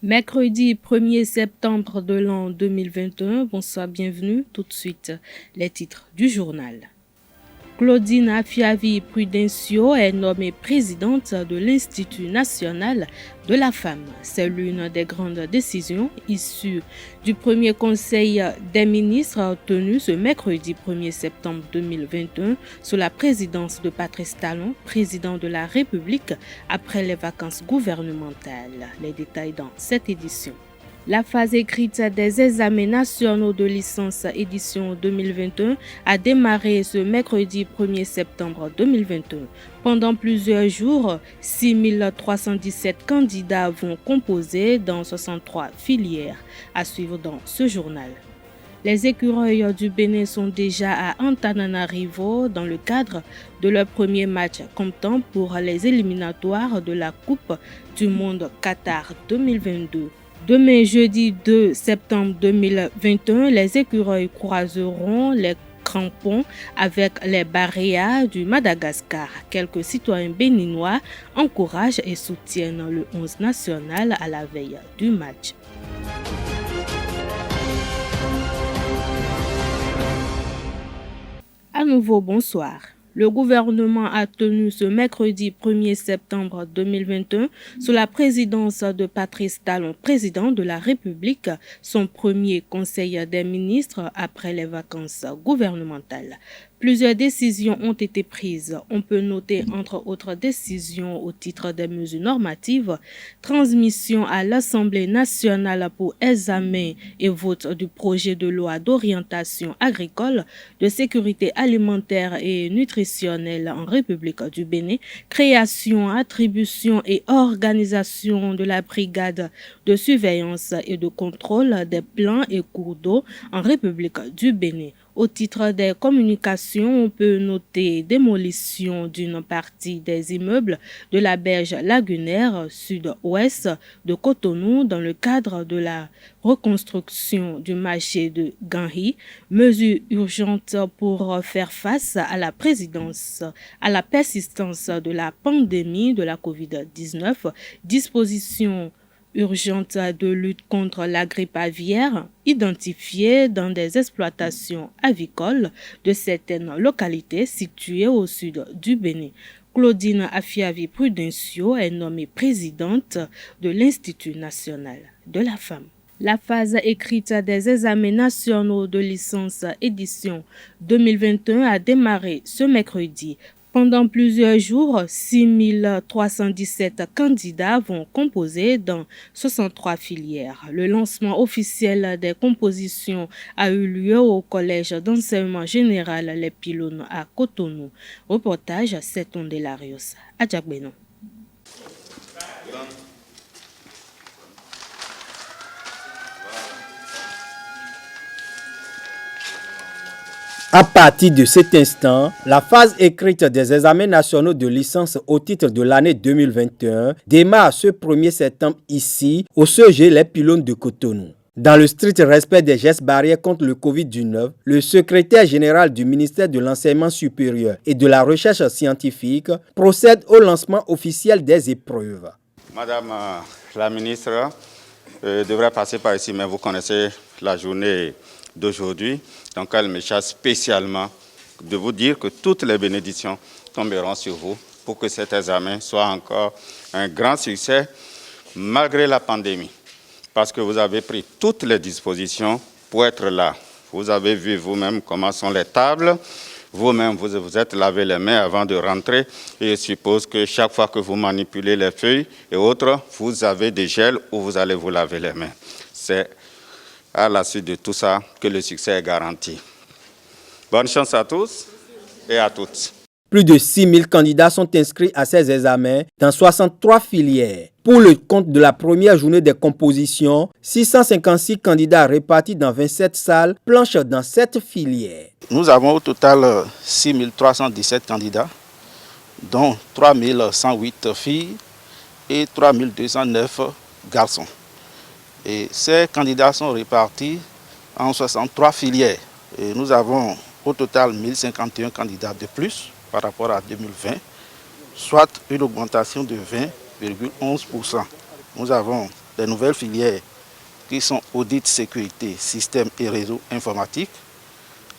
Mercredi 1er septembre de l'an 2021, bonsoir, bienvenue. Tout de suite, les titres du journal. Claudine Afiavi-Prudencio est nommée présidente de l'Institut national de la femme. C'est l'une des grandes décisions issues du premier conseil des ministres tenu ce mercredi 1er septembre 2021 sous la présidence de Patrice Talon, président de la République, après les vacances gouvernementales. Les détails dans cette édition. La phase écrite des examens nationaux de licence édition 2021 a démarré ce mercredi 1er septembre 2021. Pendant plusieurs jours, 6317 candidats vont composer dans 63 filières. À suivre dans ce journal. Les écureuils du Bénin sont déjà à Antananarivo dans le cadre de leur premier match comptant pour les éliminatoires de la Coupe du Monde Qatar 2022. Demain, jeudi 2 septembre 2021, les écureuils croiseront les crampons avec les Baréas du Madagascar. Quelques citoyens béninois encouragent et soutiennent le 11 national à la veille du match. À nouveau, bonsoir. Le gouvernement a tenu ce mercredi 1er septembre 2021, sous la présidence de Patrice Talon, président de la République, son premier conseil des ministres après les vacances gouvernementales. Plusieurs décisions ont été prises. On peut noter entre autres décisions au titre des mesures normatives, transmission à l'Assemblée nationale pour examen et vote du projet de loi d'orientation agricole, de sécurité alimentaire et nutritionnelle en République du Bénin, création, attribution et organisation de la brigade de surveillance et de contrôle des plans et cours d'eau en République du Bénin. Au titre des communications, on peut noter démolition d'une partie des immeubles de la berge lagunaire sud-ouest de Cotonou dans le cadre de la reconstruction du marché de Ganhi, mesure urgente pour faire face à la persistance de la pandémie de la COVID-19, disposition urgente de lutte contre la grippe aviaire identifiée dans des exploitations avicoles de certaines localités situées au sud du Bénin. Claudine Afiavi-Prudencio est nommée présidente de l'Institut national de la femme. La phase écrite des examens nationaux de licence édition 2021 a démarré ce mercredi. Pendant plusieurs jours, 6317 candidats vont composer dans 63 filières. Le lancement officiel des compositions a eu lieu au Collège d'enseignement général Les Pylônes à Cotonou. Reportage Seton Delarios à Djagbenon. À partir de cet instant, la phase écrite des examens nationaux de licence au titre de l'année 2021 démarre ce 1er septembre ici, au CEG Les Pylônes de Cotonou. Dans le strict respect des gestes barrières contre le Covid-19, le secrétaire général du ministère de l'Enseignement supérieur et de la Recherche scientifique procède au lancement officiel des épreuves. Madame la ministre devrait passer par ici, mais vous connaissez la journée d'aujourd'hui. Donc elle me charge spécialement de vous dire que toutes les bénédictions tomberont sur vous pour que cet examen soit encore un grand succès malgré la pandémie. Parce que vous avez pris toutes les dispositions pour être là. Vous avez vu vous-même comment sont les tables. Vous-même, vous êtes lavé les mains avant de rentrer. Et je suppose que chaque fois que vous manipulez les feuilles et autres, vous avez des gels où vous allez vous laver les mains. C'est à la suite de tout ça que le succès est garanti. Bonne chance à tous et à toutes. Plus de 6000 candidats sont inscrits à ces examens dans 63 filières. Pour le compte de la première journée des compositions, 656 candidats répartis dans 27 salles planchent dans 7 filières. Nous avons au total 6317 candidats, dont 3108 filles et 3209 garçons. Et ces candidats sont répartis en 63 filières. Et nous avons au total 1051 candidats de plus par rapport à 2020, soit une augmentation de 20,11%. Nous avons les nouvelles filières qui sont audit, sécurité, système et réseau informatique,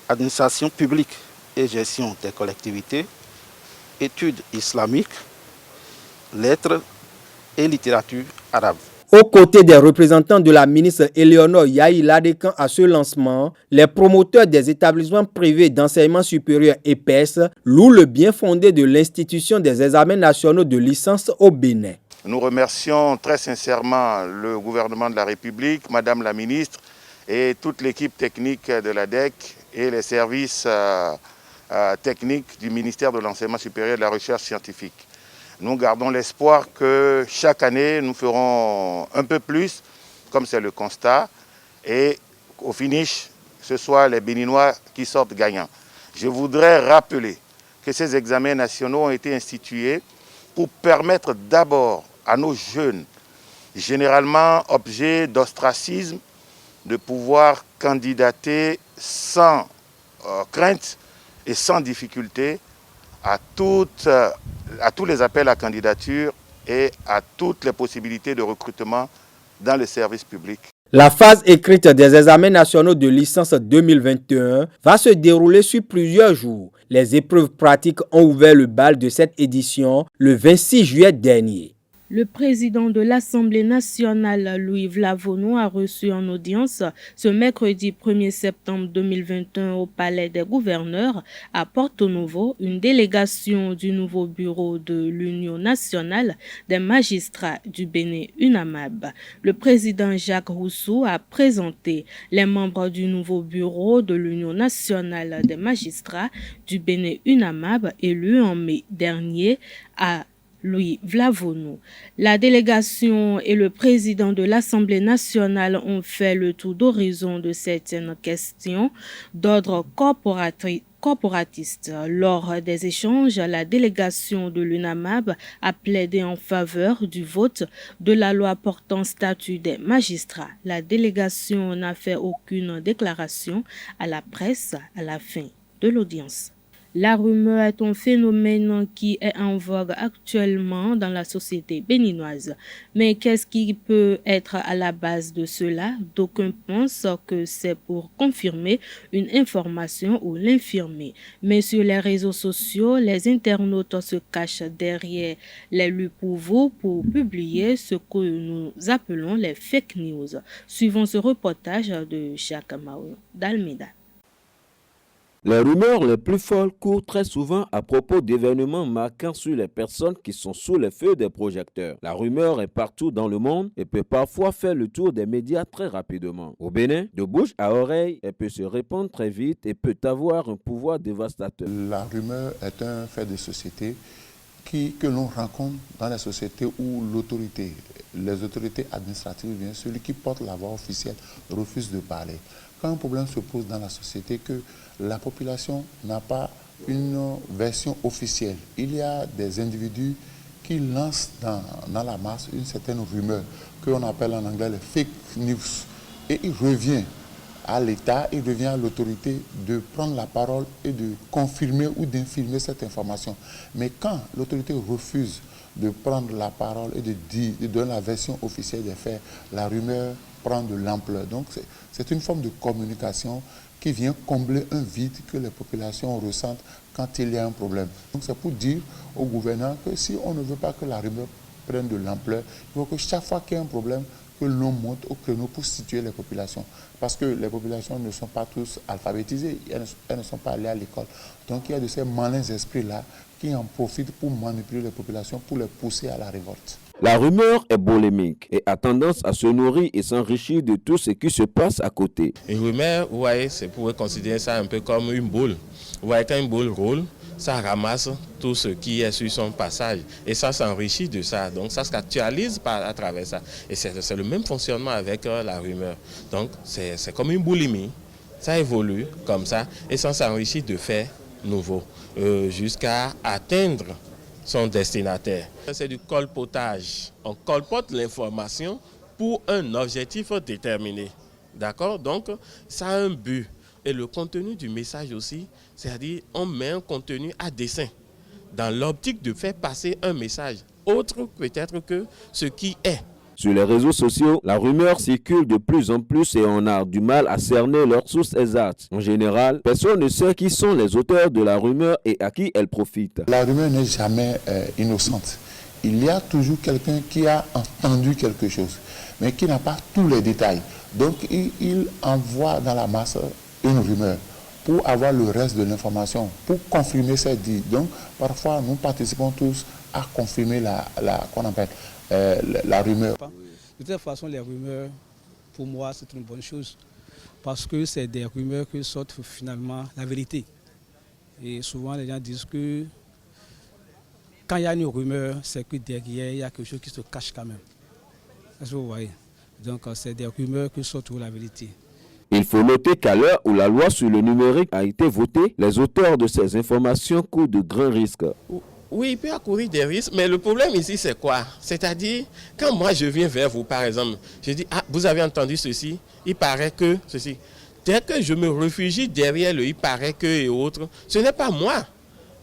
administration publique et gestion des collectivités, études islamiques, lettres et littérature arabe. Aux côtés des représentants de la ministre Éléonore Yahi Ladekan à ce lancement, les promoteurs des établissements privés d'enseignement supérieur EPES louent le bien fondé de l'institution des examens nationaux de licence au Bénin. Nous remercions très sincèrement le gouvernement de la République, Madame la ministre et toute l'équipe technique de l'ADEC et les services techniques du ministère de l'Enseignement supérieur et de la Recherche scientifique. Nous gardons l'espoir que chaque année, nous ferons un peu plus, comme c'est le constat, et au finish, ce soit les Béninois qui sortent gagnants. Je voudrais rappeler que ces examens nationaux ont été institués pour permettre d'abord à nos jeunes, généralement objets d'ostracisme, de pouvoir candidater sans crainte et sans difficulté à tous les appels à candidature et à toutes les possibilités de recrutement dans le service public. La phase écrite des examens nationaux de licence 2021 va se dérouler sur plusieurs jours. Les épreuves pratiques ont ouvert le bal de cette édition le 26 juillet dernier. Le président de l'Assemblée nationale, Louis Vlavono, a reçu en audience ce mercredi 1er septembre 2021 au Palais des Gouverneurs à Porto Novo une délégation du nouveau bureau de l'Union nationale des magistrats du Bénin UNAMAB. Le président Jacques Rousseau a présenté les membres du nouveau bureau de l'Union nationale des magistrats du Bénin UNAMAB élus en mai dernier à Louis Vlavono. La délégation et le président de l'Assemblée nationale ont fait le tour d'horizon de certaines questions d'ordre corporatiste. Lors des échanges, la délégation de l'UNAMAB a plaidé en faveur du vote de la loi portant statut des magistrats. La délégation n'a fait aucune déclaration à la presse à la fin de l'audience. La rumeur est un phénomène qui est en vogue actuellement dans la société béninoise. Mais qu'est-ce qui peut être à la base de cela? D'aucuns pensent que c'est pour confirmer une information ou l'infirmer. Mais sur les réseaux sociaux, les internautes se cachent derrière les lues pour vous pour publier ce que nous appelons les fake news. Suivons ce reportage de Jacques Mao d'Almeida. Les rumeurs les plus folles courent très souvent à propos d'événements marquants sur les personnes qui sont sous les feux des projecteurs. La rumeur est partout dans le monde et peut parfois faire le tour des médias très rapidement. Au Bénin, de bouche à oreille, elle peut se répandre très vite et peut avoir un pouvoir dévastateur. La rumeur est un fait de société que l'on rencontre dans les sociétés où les autorités administratives, bien celui qui porte la voix officielle, refuse de parler. Quand un problème se pose dans la société, que la population n'a pas une version officielle, il y a des individus qui lancent dans la masse une certaine rumeur, qu'on appelle en anglais les fake news. Et il revient à l'État, il revient à l'autorité de prendre la parole et de confirmer ou d'infirmer cette information. Mais quand l'autorité refuse de prendre la parole et de donner la version officielle des faits, la rumeur prend de l'ampleur. Donc c'est une forme de communication qui vient combler un vide que les populations ressentent quand il y a un problème. Donc c'est pour dire au gouverneur que si on ne veut pas que la rumeur prenne de l'ampleur, il faut que chaque fois qu'il y a un problème, que l'on monte au créneau pour situer les populations. Parce que les populations ne sont pas tous alphabétisées, elles ne sont pas allées à l'école. Donc il y a de ces malins esprits-là qui en profitent pour manipuler les populations, pour les pousser à la révolte. La rumeur est bolémique et a tendance à se nourrir et s'enrichir de tout ce qui se passe à côté. Une rumeur, vous voyez, c'est pour considérer ça un peu comme une boule. Vous voyez, quand une boule roule, ça ramasse tout ce qui est sur son passage et ça s'enrichit de ça. Donc ça s'actualise à travers ça. Et c'est le même fonctionnement avec la rumeur. Donc c'est comme une boulimie. Ça évolue comme ça et ça s'enrichit de faits nouveaux jusqu'à atteindre son destinataire. C'est du colpotage. On colpote l'information pour un objectif déterminé. D'accord? Donc, ça a un but. Et le contenu du message aussi, c'est-à-dire on met un contenu à dessein dans l'optique de faire passer un message autre peut-être que ce qui est. Sur les réseaux sociaux, la rumeur circule de plus en plus et on a du mal à cerner leur source exacte. En général, personne ne sait qui sont les auteurs de la rumeur et à qui elle profite. La rumeur n'est jamais innocente. Il y a toujours quelqu'un qui a entendu quelque chose, mais qui n'a pas tous les détails. Donc il envoie dans la masse une rumeur pour avoir le reste de l'information, pour confirmer cette dit. Donc parfois nous participons tous à confirmer la rumeur. De toute façon, les rumeurs, pour moi, c'est une bonne chose. Parce que c'est des rumeurs que sortent finalement la vérité. Et souvent, les gens disent que quand il y a une rumeur, c'est que derrière, il y a quelque chose qui se cache quand même. Est-ce que vous voyez? Donc, c'est des rumeurs que sortent la vérité. Il faut noter qu'à l'heure où la loi sur le numérique a été votée, les auteurs de ces informations courent de grands risques. Oui, il peut accourir des risques, mais le problème ici, c'est quoi? C'est-à-dire, quand moi je viens vers vous, par exemple, je dis, ah, vous avez entendu ceci, il paraît que ceci. Dès que je me réfugie derrière le il paraît que et autres, ce n'est pas moi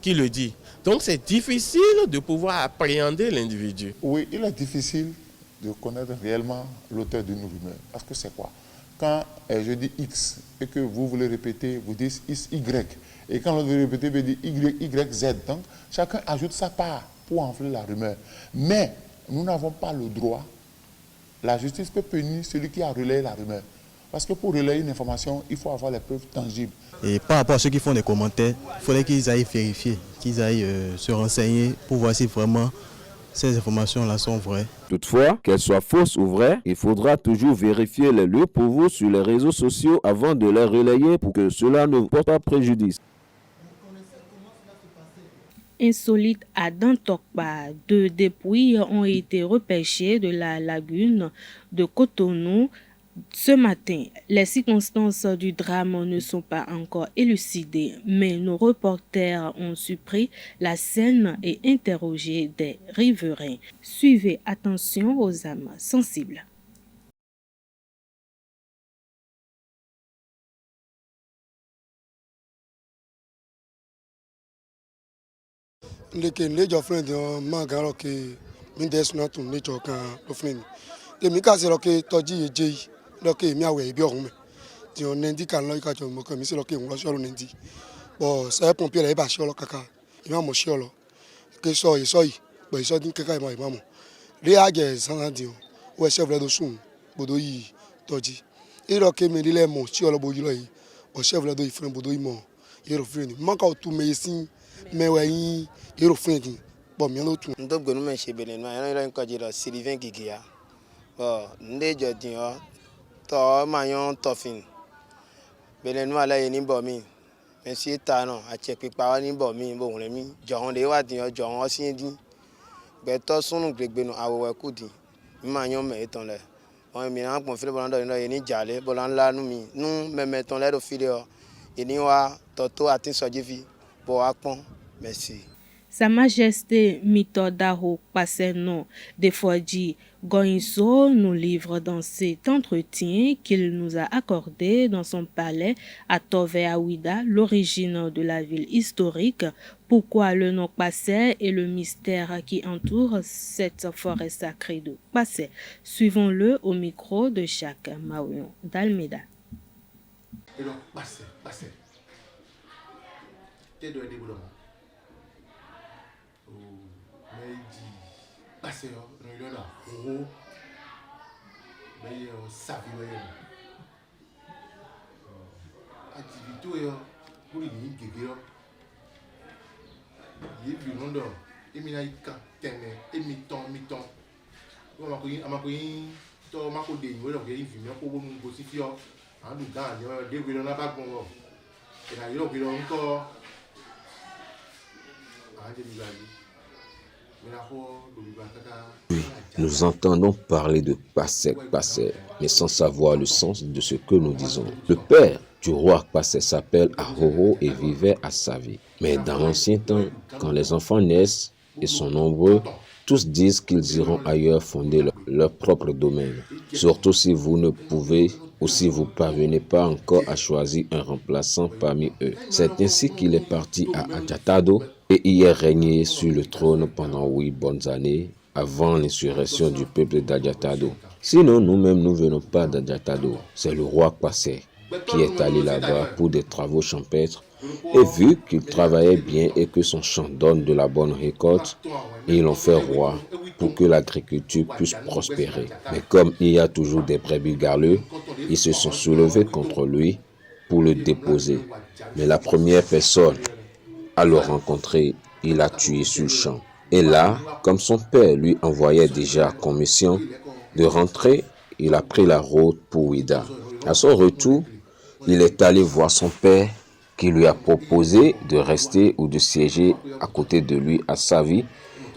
qui le dis. Donc c'est difficile de pouvoir appréhender l'individu. Oui, il est difficile de connaître réellement l'auteur d'une rumeur. Parce que c'est quoi? Quand je dis X et que vous voulez répéter, vous dites Y. Et quand l'autre veut répéter, vous dites Y, Z. Donc chacun ajoute sa part pour enfler la rumeur. Mais nous n'avons pas le droit. La justice peut punir celui qui a relayé la rumeur. Parce que pour relayer une information, il faut avoir les preuves tangibles. Et par rapport à ceux qui font des commentaires, il faudrait qu'ils aillent vérifier, qu'ils aillent se renseigner pour voir si vraiment ces informations-là sont vraies. Toutefois, qu'elles soient fausses ou vraies, il faudra toujours vérifier les lieux pour vous sur les réseaux sociaux avant de les relayer pour que cela ne porte pas préjudice. Insolite à Dantokpa, 2 dépouilles ont été repêchées de la lagune de Cotonou ce matin. Les circonstances du drame ne sont pas encore élucidées, mais nos reporters ont surpris la scène et interrogé des riverains. Suivez attention aux âmes sensibles. Leke lejo friend yo manga roke mi desuna tun lejo kan lo friend tèmi ka se roke toji eje roke mi awe bi ohun me ti on nendi kan lo ka jo mo kan mi se roke un lo so lo nendi bo se pompier le ba so lo kaka mi mo so lo ke so yi bo so din kaka mo mo re aje san di o se vle do sun bodo yi toji e roke mi le mo si lo bo yi lo yi o se vle do yi friend bodo yi mo e ro friend mo ka o tu me sin meweyin ero friend bo mi no tun ndo gbenu me se bele no yan lo nko jiro Sylvain Gigia bo nde jodin o to ma yan tofin bele no ala ni bo mi me si ta no a che pipa wa ni bo mi bo won mi johun de wa din o johun o sin din gbe to sunu gbegbe no awowe kudi mi ma yan me ton le won mi na pon file bo ndo ni jale bo lan la nu mi nu me ton le do file o ini wa to atin sojifi bo apon. Merci. Sa Majesté Mitodaho Paseno de Fodji Goinso nous livre dans cet entretien qu'il nous a accordé dans son palais à Tove-Awida l'origine de la ville historique, pourquoi le nom Passé et le mystère qui entoure cette forêt sacrée de Passé. Suivons-le au micro de Jacques Maouyon d'Almeida. Et donc, Passé. T'es de développement. Passé, nous là, gros, mais ça vit activité pour les nids guéguer. Il est plus long et il y a une quarantaine et mi-temps. On m'a connu, to ma ko de ni donc il vient pour nous position en tout cas de que on a pas bon et là il a encore Nous entendons parler de Passé, mais sans savoir le sens de ce que nous disons. Le père du roi Passé s'appelle Ahoro et vivait à Savi. Mais dans l'ancien temps, quand les enfants naissent et sont nombreux, tous disent qu'ils iront ailleurs fonder leur propre domaine. Surtout si vous ne pouvez ou si vous ne parvenez pas encore à choisir un remplaçant parmi eux. C'est ainsi qu'il est parti à Adjatado et y est régné sur le trône pendant 8 bonnes années avant l'insurrection du peuple d'Adjatado. Sinon, nous-mêmes, nous ne venons pas d'Adjatado. C'est le roi Kwasé qui est allé là-bas pour des travaux champêtres. Et vu qu'il travaillait bien et que son champ donne de la bonne récolte, ils l'ont fait roi pour que l'agriculture puisse prospérer. Mais comme il y a toujours des brebis galeux, ils se sont soulevés contre lui pour le déposer. Mais la première personne à le rencontrer, il l'a tué sur le champ. Et là, comme son père lui envoyait déjà comme mission de rentrer, il a pris la route pour Ouida. À son retour, il est allé voir son père qui lui a proposé de rester ou de siéger à côté de lui à Savi,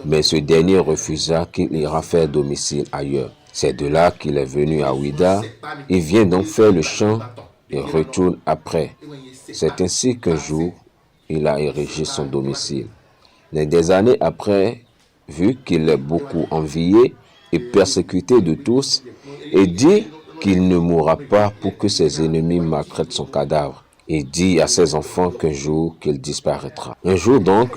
mais ce dernier refusa qu'il ira faire domicile ailleurs. C'est de là qu'il est venu à Ouida. Il vient donc faire le champ et retourne après. C'est ainsi qu'un jour, il a érigé son domicile. Mais des années après, vu qu'il est beaucoup envié et persécuté de tous, il dit qu'il ne mourra pas pour que ses ennemis maltraitent son cadavre. Il dit à ses enfants qu'un jour qu'il disparaîtra. Un jour donc,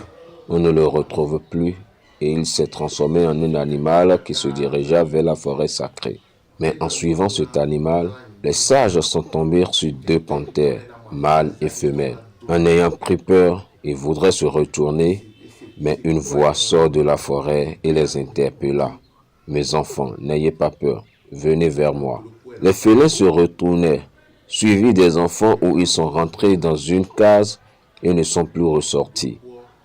on ne le retrouve plus et il s'est transformé en un animal qui se dirigea vers la forêt sacrée. Mais en suivant cet animal, les sages sont tombés sur 2 panthères, mâles et femelles. En ayant pris peur, ils voudraient se retourner, mais une voix sort de la forêt et les interpella. « Mes enfants, n'ayez pas peur, venez vers moi. » Les félins se retournèrent, suivis des enfants où ils sont rentrés dans une case et ne sont plus ressortis.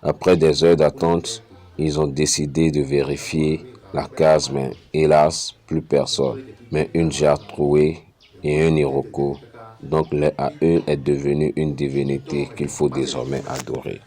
Après des heures d'attente, ils ont décidé de vérifier la case, mais hélas, plus personne. Mais une jarre trouée et un iroko. Donc l'un à eux est devenu une divinité qu'il faut désormais adorer.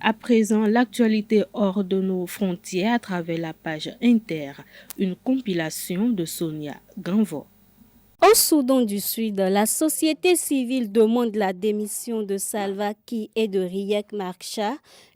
À présent, l'actualité hors de nos frontières à travers la page Inter, une compilation de Sonia Ganvo. Au Soudan du Sud, la société civile demande la démission de Salva Kiir et de Riek Machar.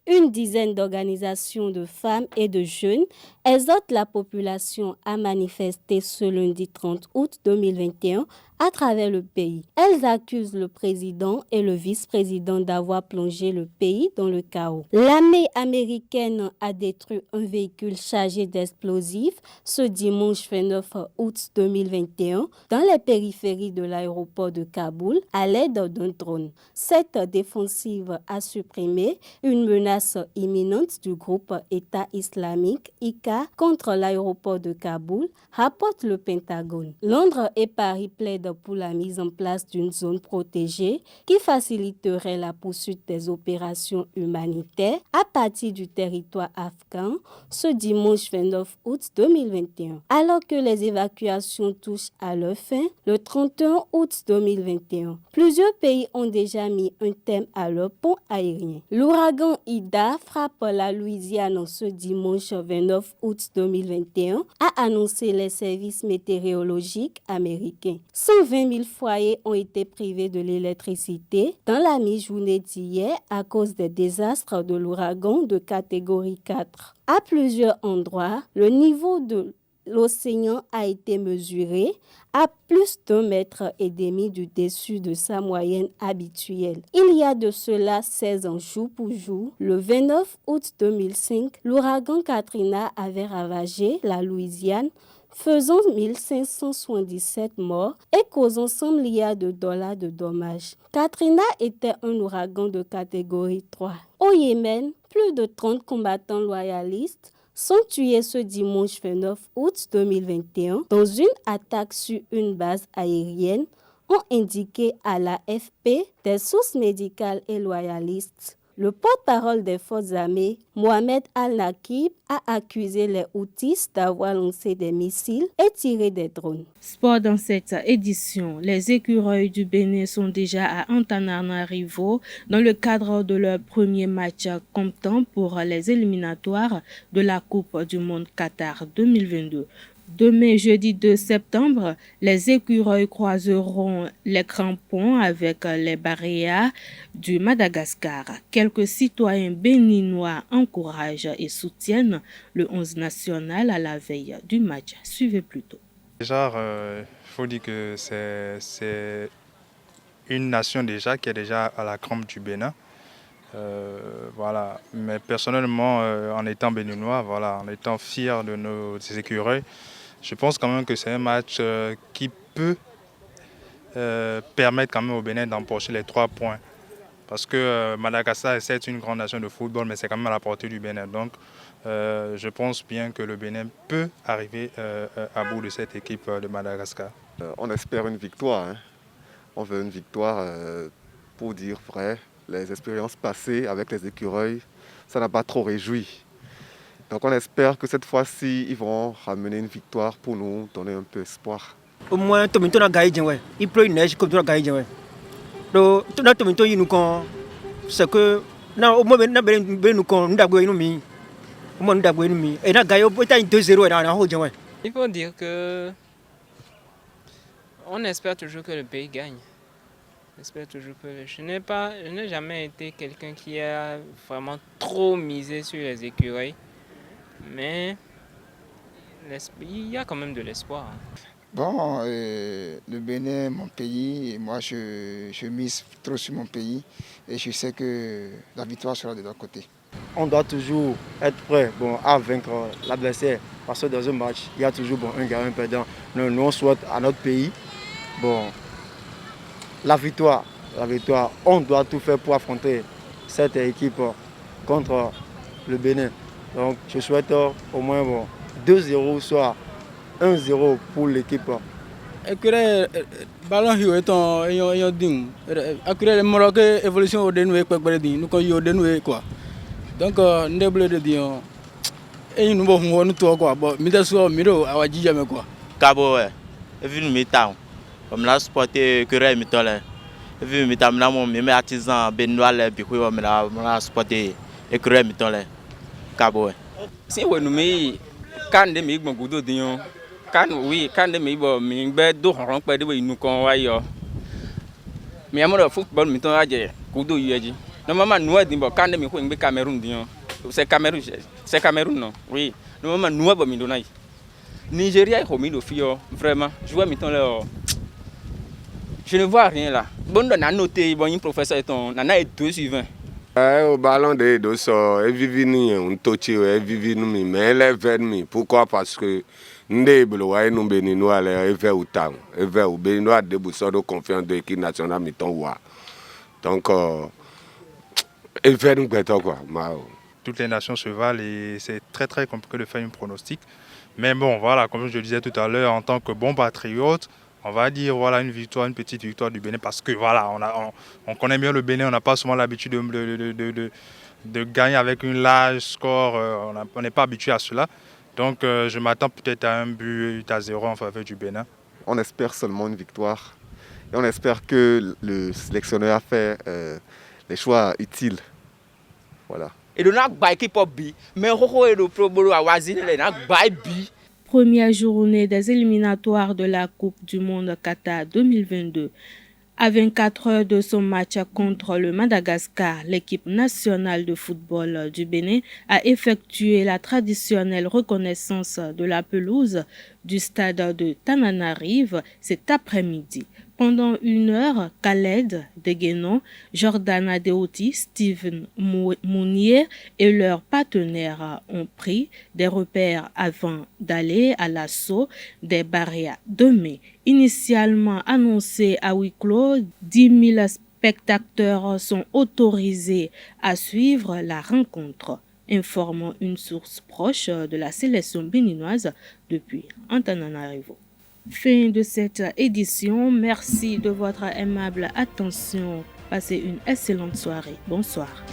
Une dizaine d'organisations de femmes et de jeunes exhortent la population à manifester ce lundi 30 août 2021 à travers le pays. Elles accusent le président et le vice-président d'avoir plongé le pays dans le chaos. L'armée américaine a détruit un véhicule chargé d'explosifs ce dimanche 29 août 2021 dans les périphéries de l'aéroport de Kaboul à l'aide d'un drone. Cette défensive a supprimé une menace imminente du groupe État islamique IK contre l'aéroport de Kaboul, rapporte le Pentagone. Londres et Paris plaident pour la mise en place d'une zone protégée qui faciliterait la poursuite des opérations humanitaires à partir du territoire afghan ce dimanche 29 août 2021. Alors que les évacuations touchent à leur fin, le 31 août 2021, plusieurs pays ont déjà mis un terme à leur pont aérien. L'ouragan Ida frappe la Louisiane ce dimanche 29 août 2021, a annoncé les services météorologiques américains. Sans 120 000 foyers ont été privés de l'électricité dans la mi-journée d'hier à cause des désastres de l'ouragan de catégorie 4. À plusieurs endroits, le niveau de l'océan a été mesuré à plus d'1,5 mètre du dessus de sa moyenne habituelle. Il y a de cela 16 ans jour pour jour, le 29 août 2005, l'ouragan Katrina avait ravagé la Louisiane, faisant 1577 morts et causant 100 milliards de dollars de dommages. Katrina était un ouragan de catégorie 3. Au Yémen, plus de 30 combattants loyalistes sont tués ce dimanche 29 août 2021 dans une attaque sur une base aérienne, ont indiqué à l'AFP des sources médicales et loyalistes. Le porte-parole des forces armées, Mohamed Al-Nakib, a accusé les Houthis d'avoir lancé des missiles et tiré des drones. Sport dans cette édition, les écureuils du Bénin sont déjà à Antananarivo dans le cadre de leur premier match comptant pour les éliminatoires de la Coupe du Monde Qatar 2022. Demain, jeudi 2 septembre, les écureuils croiseront les crampons avec les Barréas du Madagascar. Quelques citoyens béninois encouragent et soutiennent le 11 national à la veille du match. Suivez plutôt. Déjà, il faut dire que c'est une nation déjà qui est déjà à la crampe du Bénin. Voilà. Mais personnellement, en étant béninois, voilà, en étant fier de nos écureuils, je pense quand même que c'est un match qui peut permettre quand même au Bénin d'empocher les 3 points. Parce que Madagascar est une grande nation de football, mais c'est quand même à la portée du Bénin. Donc je pense bien que le Bénin peut arriver à bout de cette équipe de Madagascar. On espère une victoire. Hein. On veut une victoire pour dire vrai. Les expériences passées avec les écureuils, ça n'a pas trop réjoui. Donc on espère que cette fois-ci, ils vont ramener une victoire pour nous donner un peu espoir. Au moins, Tominto a gagné. Il pleut une neige comme tu as gagné. Donc, Tominto, il nous con. C'est que, au moins, nous con, nous avons mis. Au moins, nous avons mis. Et nous avons gagné 2-0. Il faut dire que. On espère toujours que le pays gagne. Je n'ai jamais été quelqu'un qui a vraiment trop misé sur les écureuils. Mais il y a quand même de l'espoir. Bon, le Bénin, mon pays, et moi je mise trop sur mon pays et je sais que la victoire sera de leur côté. On doit toujours être prêt à vaincre l'adversaire parce que dans un match, il y a toujours un gagnant, un perdant. Nous on souhaite à notre pays la victoire. On doit tout faire pour affronter cette équipe contre le Bénin. Donc je souhaite au moins 2-0, soit 1-0 pour l'équipe. Écureuil ballon hiyo eton yon ding. Écureuil Maroc évolution au denoué quoi nous ko yo denoué quoi. Donc ndebule de dion et nous bon on to quoi bon mi so miro awaji jamais quoi. Cabo ouais. Et vu mi temps. Comme la supporter écureuil mi tole. Et vu mi temps na mon mi artisan benoît le bi ko mi la supporter écureuil mi tole. Cabo. Si vous nous quand de mi gbogudo dion quand de mi bo mi gbe do ron pe de nous kon wa yo mi amoro football mi ton aje kudo yeji no mama nous din bo quand de mi ko ngbe Cameroun dion c'est Cameroun non oui no mama nous bo mi do nai Nigeria ko mi do fio vraiment jouer mi ton là je ne vois rien là bon na noté bon professeur ton na est 2 sur 20. Au ballon de Dosso, et vivini un tochi, et vivini, mais elle est vermi. Pourquoi? Parce que nous sommes béninois, et vers autant, et vers au béninois de Boussoro confiance de l'équipe nationale, donc, et vers nous quoi. Toutes les nations se valent et c'est très très compliqué de faire un pronostic. Mais bon, voilà, comme je le disais tout à l'heure, en tant que bon patriote, on va dire voilà une petite victoire du Bénin parce que voilà, on connaît bien le Bénin, on n'a pas souvent l'habitude de gagner avec un large score, on n'est pas habitué à cela. Donc je m'attends peut-être à un but à 0 en faveur du Bénin. On espère seulement une victoire et on espère que le sélectionneur a fait les choix utiles. Voilà. Et donc, on a équipe bi, mais on a pro bolo à wazine, on a bi. première journée des éliminatoires de la Coupe du Monde Qatar 2022. À 24 heures de son match contre le Madagascar, l'équipe nationale de football du Bénin a effectué la traditionnelle reconnaissance de la pelouse du stade de Tananarive cet après-midi. Pendant 1 heure, Khaled Deguenon, Jordan Adeoti, Steven Mounier et leurs partenaires ont pris des repères avant d'aller à l'assaut des barrières de mai. Initialement annoncé à huis clos, 10 000 spectateurs sont autorisés à suivre la rencontre, informe une source proche de la sélection béninoise depuis Antananarivo. Fin de cette édition. Merci de votre aimable attention. Passez une excellente soirée. Bonsoir.